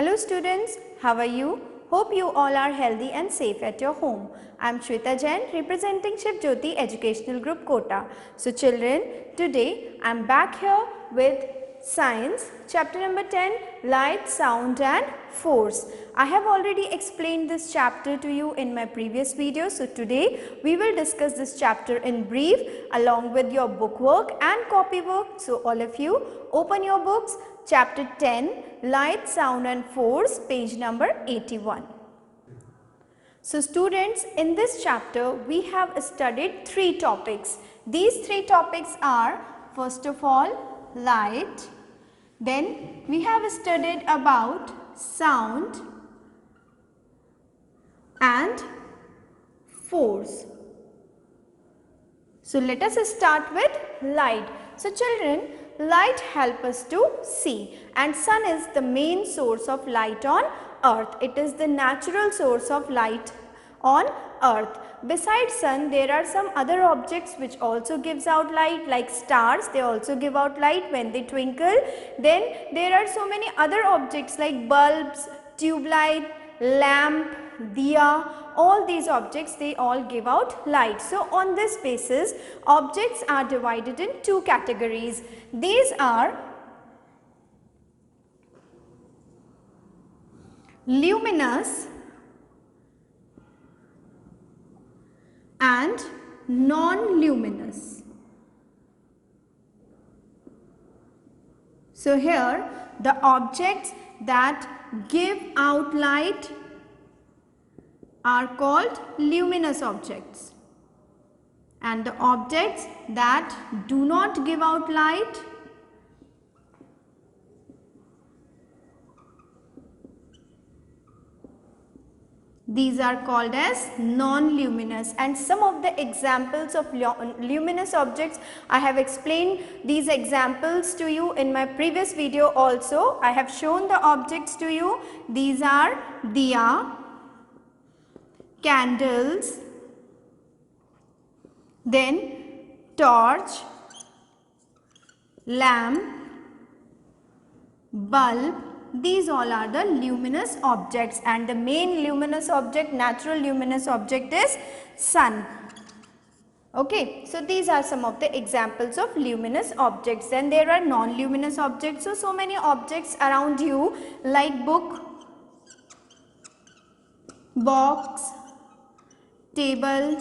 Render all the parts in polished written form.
Hello students, how are you? Hope you all are healthy and safe at your home. I am Shweta Jain representing Shiv Jyoti Educational Group Kota. So children, today I am back here with Science chapter number 10, Light, Sound and Force. I have already explained this chapter to you in my previous video. So today we will discuss this chapter in brief along with your book work and copy work. So all of you open your books. Chapter 10, Light, Sound and Force, page number 81. So students, in this chapter we have studied 3 topics. These 3 topics are, first of all, light, then we have studied about sound and force. So let us start with light. So children, light helps us to see, and sun is the main source of light on earth. It is the natural source of light on earth. Besides sun, there are some other objects which also gives out light, like stars. They also give out light when they twinkle. Then there are so many other objects like bulbs, tube light, lamp, diya. All these objects, they all give out light. So on this basis, objects are divided in 2 categories. These are luminous and non-luminous. So here the objects that give out light are called luminous objects, and the objects that do not give out light these are called as non-luminous. And some of the examples of luminous objects, I have explained these examples to you in my previous video also. I have shown the objects to you. These are diya, candles, then torch, lamp, bulb. These all are the luminous objects, and the main luminous object, natural luminous object is sun. Okay, so these are some of the examples of luminous objects. Then there are non-luminous objects. So many objects around you like book, box, table,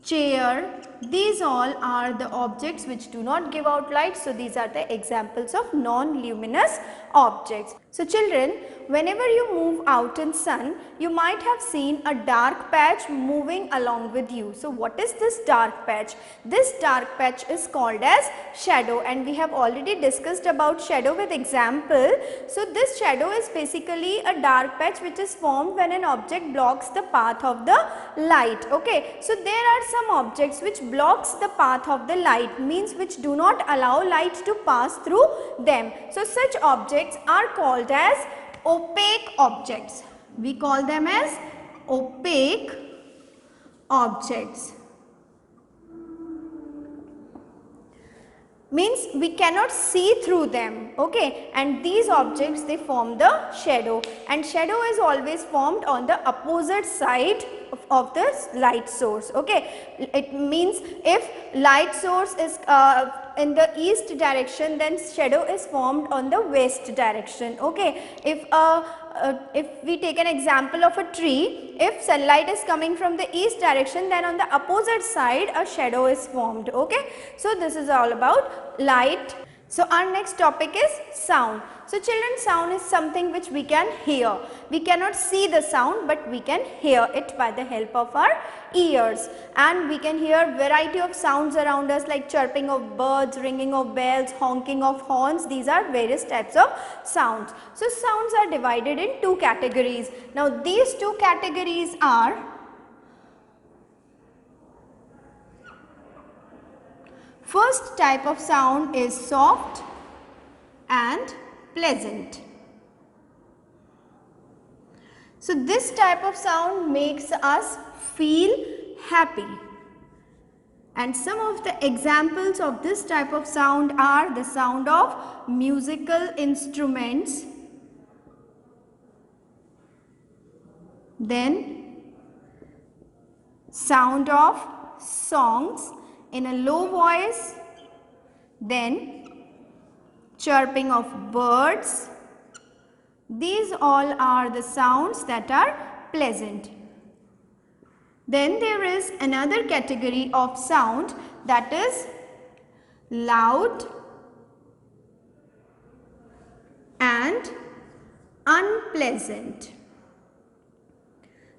chair. These all are the objects which do not give out light. So these are the examples of non-luminous objects. So children, whenever you move out in sun, you might have seen a dark patch moving along with you. So what is this dark patch? This dark patch is called as shadow, and we have already discussed about shadow with example. So this shadow is basically a dark patch which is formed when an object blocks the path of the light. Okay, so there are some objects which blocks the path of the light, means which do not allow light to pass through them. So such objects are called as opaque objects. We call them as opaque objects. Means we cannot see through them. Okay, and these objects, they form the shadow, and shadow is always formed on the opposite side of the light source. Okay, it means if light source is in the east direction, then shadow is formed on the west direction. Okay, if we take an example of a tree, if sunlight is coming from the east direction, then on the opposite side a shadow is formed. Okay, so this is all about light. So our next topic is sound. So children, sound is something which we can hear. We cannot see the sound, but we can hear it by the help of our ears, and we can hear variety of sounds around us like chirping of birds, ringing of bells, honking of horns. These are various types of sounds. So sounds are divided in 2 categories. Now these 2 categories are, first type of sound is soft and pleasant. So this type of sound makes us feel happy, and some of the examples of this type of sound are the sound of musical instruments, then sound of songs in a low voice, then chirping of birds. These all are the sounds that are pleasant. Then there is another category of sound, that is loud and unpleasant.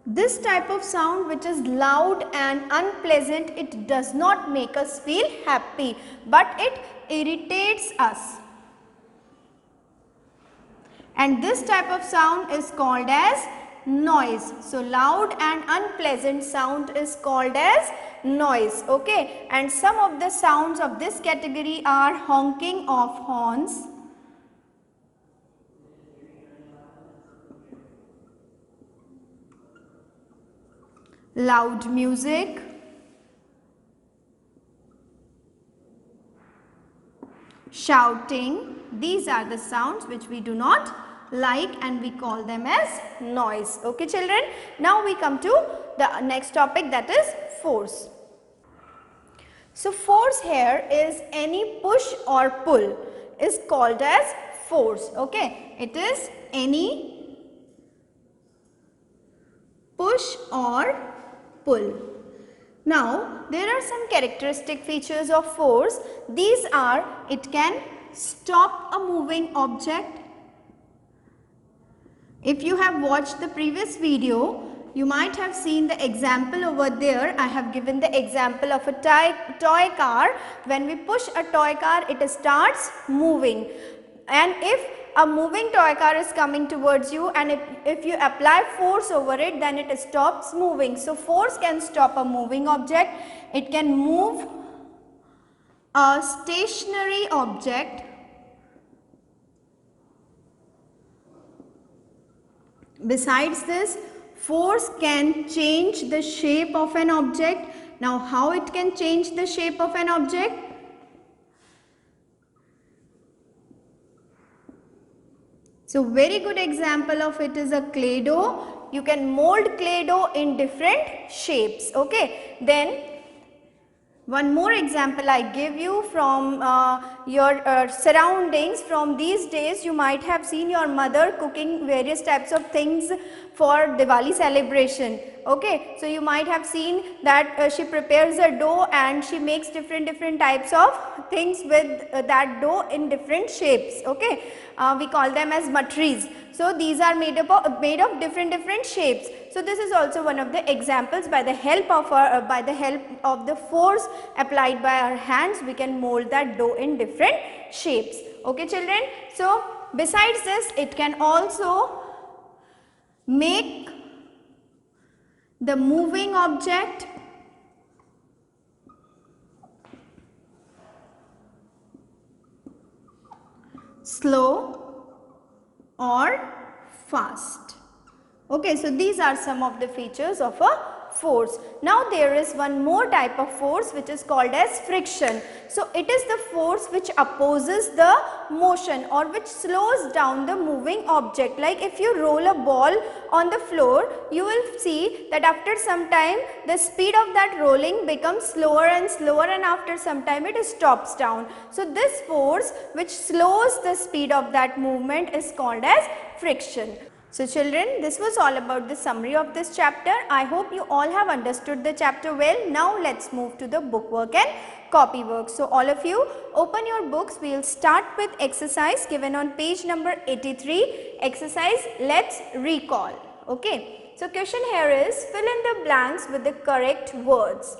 This type of sound which is loud and unpleasant, it does not make us feel happy, but it irritates us. And this type of sound is called as noise. So loud and unpleasant sound is called as noise. Okay, and some of the sounds of this category are honking of horns, loud music, shouting. These are the sounds which we do not like and we call them as noise. Okay children, now we come to the next topic, that is force. So force here is any push or pull is called as force. Okay, it is any push or pull. Now there are some characteristic features of force. These are, it can stop a moving object. If you have watched the previous video, you might have seen the example over there. I have given the example of a toy car. When we push a toy car, it starts moving. And if a moving toy car is coming towards you and if you apply force over it, then it stops moving. So force can stop a moving object. It can move a stationary object. Besides this, force can change the shape of an object. Now how it can change the shape of an object? So very good example of it is a clay dough. You can mold clay dough in different shapes. Okay, then one more example I give you from your surroundings. From these days, you might have seen your mother cooking various types of things for Diwali celebration. Okay, so you might have seen that she prepares a dough and she makes different types of things with that dough in different shapes. Okay, we call them as matris. So these are made of different shapes. So this is also one of the examples. By the help of the force applied by our hands, we can mold that dough in different shapes. Okay children, so besides this, it can also make the moving object slow or fast. Okay, so these are some of the features of a force. Now there is one more type of force which is called as friction. So it is the force which opposes the motion or which slows down the moving object. Like if you roll a ball on the floor, you will see that after some time the speed of that rolling becomes slower and slower, and after some time it stops down. So this force which slows the speed of that movement is called as friction. So children, this was all about the summary of this chapter. I hope you all have understood the chapter well. Now let's move to the book work and copy work. So all of you open your books. We will start with exercise given on page number 83. Exercise, let's recall. Okay. So question here is, fill in the blanks with the correct words.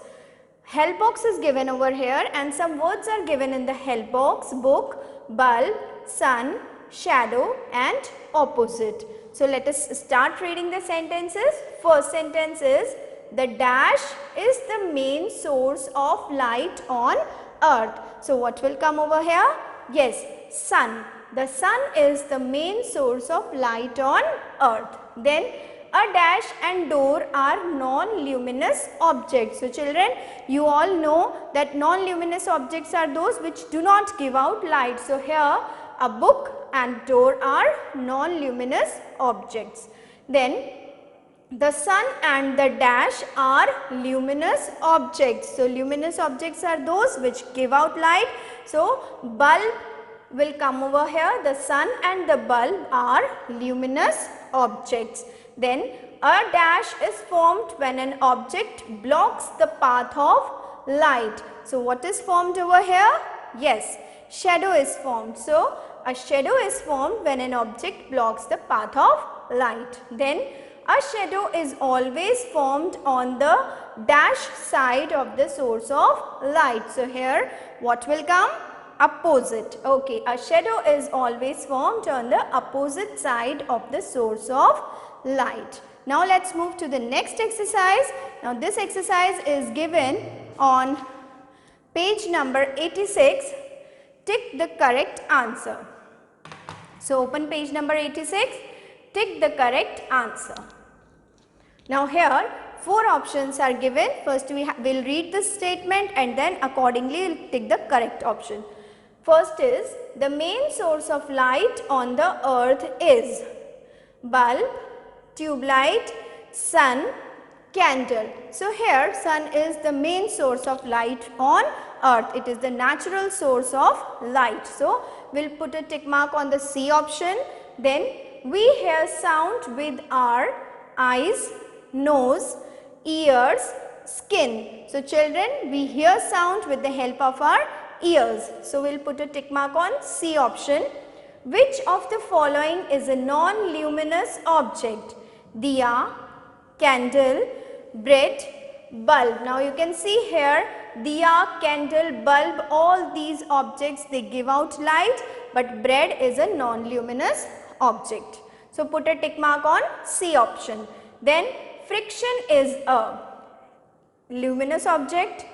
Help box is given over here and some words are given in the help box: book, bulb, sun, shadow and opposite. So let us start reading the sentences. First sentence is, the dash is the main source of light on earth. So what will come over here? Yes, sun. The sun is the main source of light on earth. Then a dash and door are non-luminous objects. So children, you all know that non-luminous objects are those which do not give out light. So here a book and door are non-luminous objects. Then The sun and the dash are luminous objects. So, luminous objects are those which give out light. So, bulb will come over here. The sun and the bulb are luminous objects. Then a dash is formed when an object blocks the path of light. So, what is formed over here? Yes, shadow is formed. So, a shadow is formed when an object blocks the path of light. Then a shadow is always formed on the dash side of the source of light. So, here what will come? Opposite. Okay, a shadow is always formed on the opposite side of the source of light. Now, let us move to the next exercise. Now, this exercise is given on page number 86. Tick the correct answer. So, open page number 86, tick the correct answer. Now, here 4 options are given. First we will read the statement and then accordingly we will tick the correct option. First is, the main source of light on the earth is bulb, tube light, sun, candle. So, here sun is the main source of light on earth. It is the natural source of light. So, we will put a tick mark on the C option. Then we hear sound with our eyes, nose, ears, skin. So, children, we hear sound with the help of our ears. So, we will put a tick mark on C option. Which of the following is a non-luminous object? Diya, candle, bread, bulb. Now, you can see here diya, candle, bulb, all these objects they give out light, but bread is a non-luminous object. So, put a tick mark on C option. Then friction is a luminous object,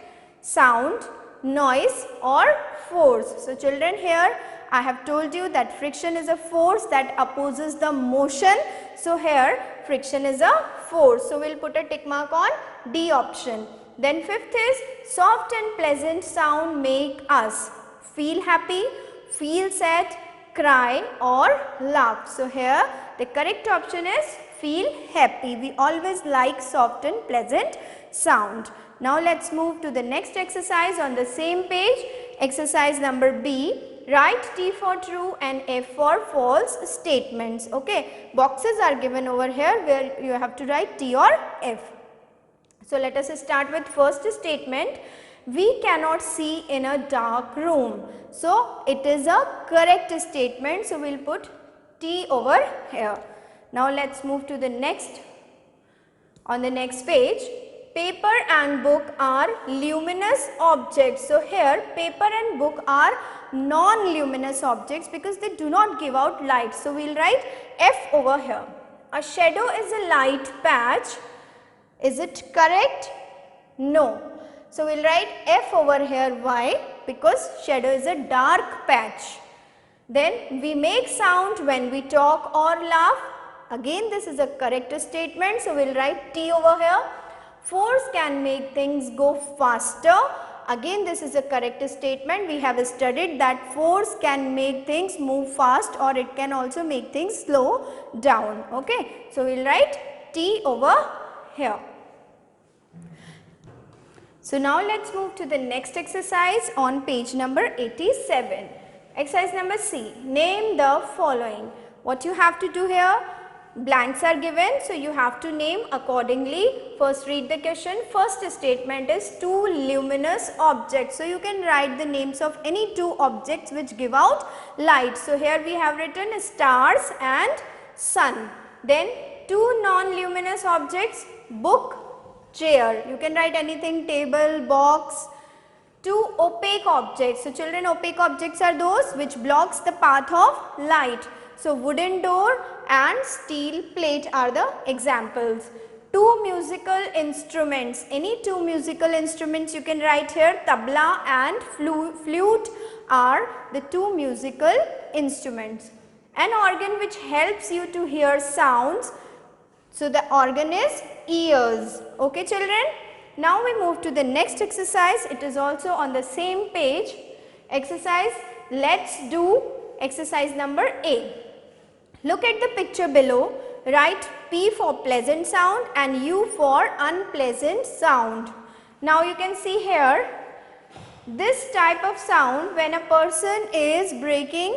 sound, noise or force. So, children, here I have told you that friction is a force that opposes the motion. So, here friction is a force. So, we will put a tick mark on D option. Then fifth is soft and pleasant sound make us feel happy, feel sad, cry or laugh. So, here the correct option is feel happy. We always like soft and pleasant sound. Now, let us move to the next exercise on the same page. Exercise number B. Write T for true and F for false statements. Okay, boxes are given over here where you have to write T or F. So, let us start with first statement. We cannot see in a dark room. So, it is a correct statement. So, we will put T over here. Now, let us move to the next. On the next page, paper and book are luminous objects. So, here paper and book are non-luminous objects because they do not give out light. So, we will write F over here. A shadow is a light patch. Is it correct? No. So, we will write F over here. Why? Because shadow is a dark patch. Then we make sound when we talk or laugh. Again, this is a correct statement. So, we will write T over here. Force can make things go faster. Again, this is a correct statement. We have studied that force can make things move fast or it can also make things slow down. Okay. So, we will write T over here. So, now let us move to the next exercise on page number 87. Exercise number C. Name the following. What you have to do here? Blanks are given, so you have to name accordingly. First read the question. First statement is two luminous objects. So, you can write the names of any two objects which give out light. So, here we have written stars and sun. Then two non-luminous objects, book, chair. You can write anything, table, box. Two opaque objects. So, children, opaque objects are those which blocks the path of light. So, wooden door and steel plate are the examples. Two musical instruments. Any two musical instruments you can write here. Tabla and flute are the two musical instruments. An organ which helps you to hear sounds. So, the organ is ears. Okay, children. Now, we move to the next exercise. It is also on the same page. Exercise, let's do exercise number A. Look at the picture below. write P for pleasant sound and U for unpleasant sound. Now you can see here, this type of sound when a person is breaking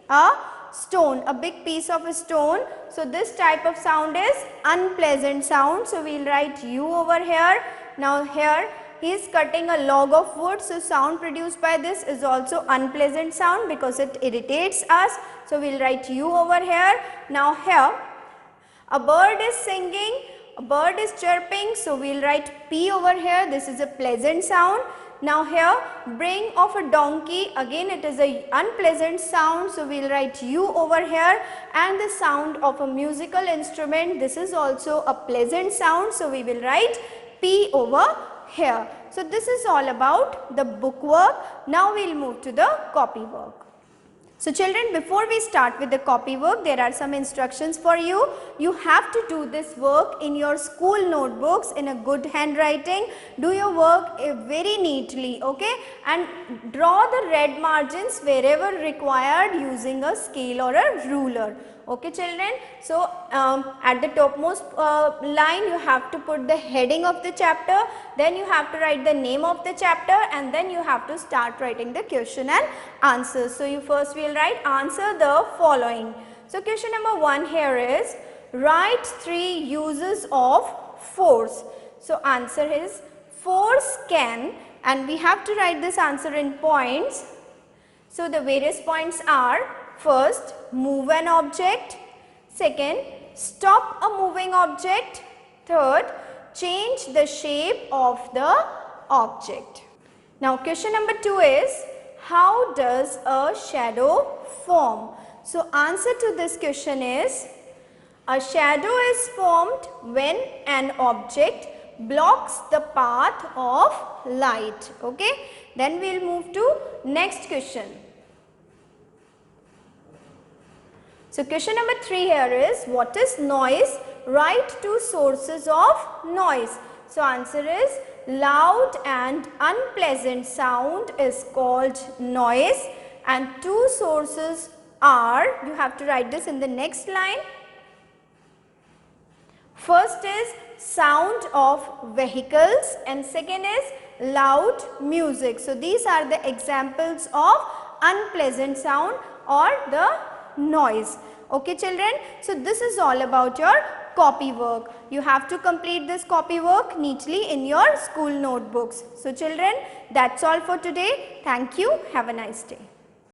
a stone, a big piece of a stone. So this type of sound is unpleasant sound. So we will write U over here. Now here he is cutting a log of wood. So sound produced by this is also unpleasant sound because it irritates us. So we will write U over here. Now here a bird is singing, a bird is chirping. So we will write P over here. This is a pleasant sound. Now here braying of a donkey, again it is a unpleasant sound, so we will write U over here. And the sound of a musical instrument, this is also a pleasant sound, so we will write P over here. So this is all about the book work. Now we will move to the copy work. So children, before we start with the copy work, there are some instructions for you. You have to do this work in your school notebooks in a good handwriting. Do your work very neatly, okay, and draw the red margins wherever required using a scale or a ruler. Okay children, so at the topmost line you have to put the heading of the chapter, then you have to write the name of the chapter, and then you have to start writing the question and answers. So you first will write answer the following. So question number 1 here is write 3 uses of force. So answer is force can, and we have to write this answer in points. So the various points are: first, move an object; second, stop a moving object; third, change the shape of the object. Now question number 2 is how does a shadow form? So answer to this question is a shadow is formed when an object blocks the path of light. Okay, then we will move to next question. So question number 3 here is what is noise? Write 2 sources of noise. So answer is loud and unpleasant sound is called noise, and 2 sources are, you have to write this in the next line. First is sound of vehicles and second is loud music. So these are the examples of unpleasant sound or the noise. Okay children, so this is all about your copy work. You have to complete this copy work neatly in your school notebooks. So children, that's all for today. Thank you. Have a nice day.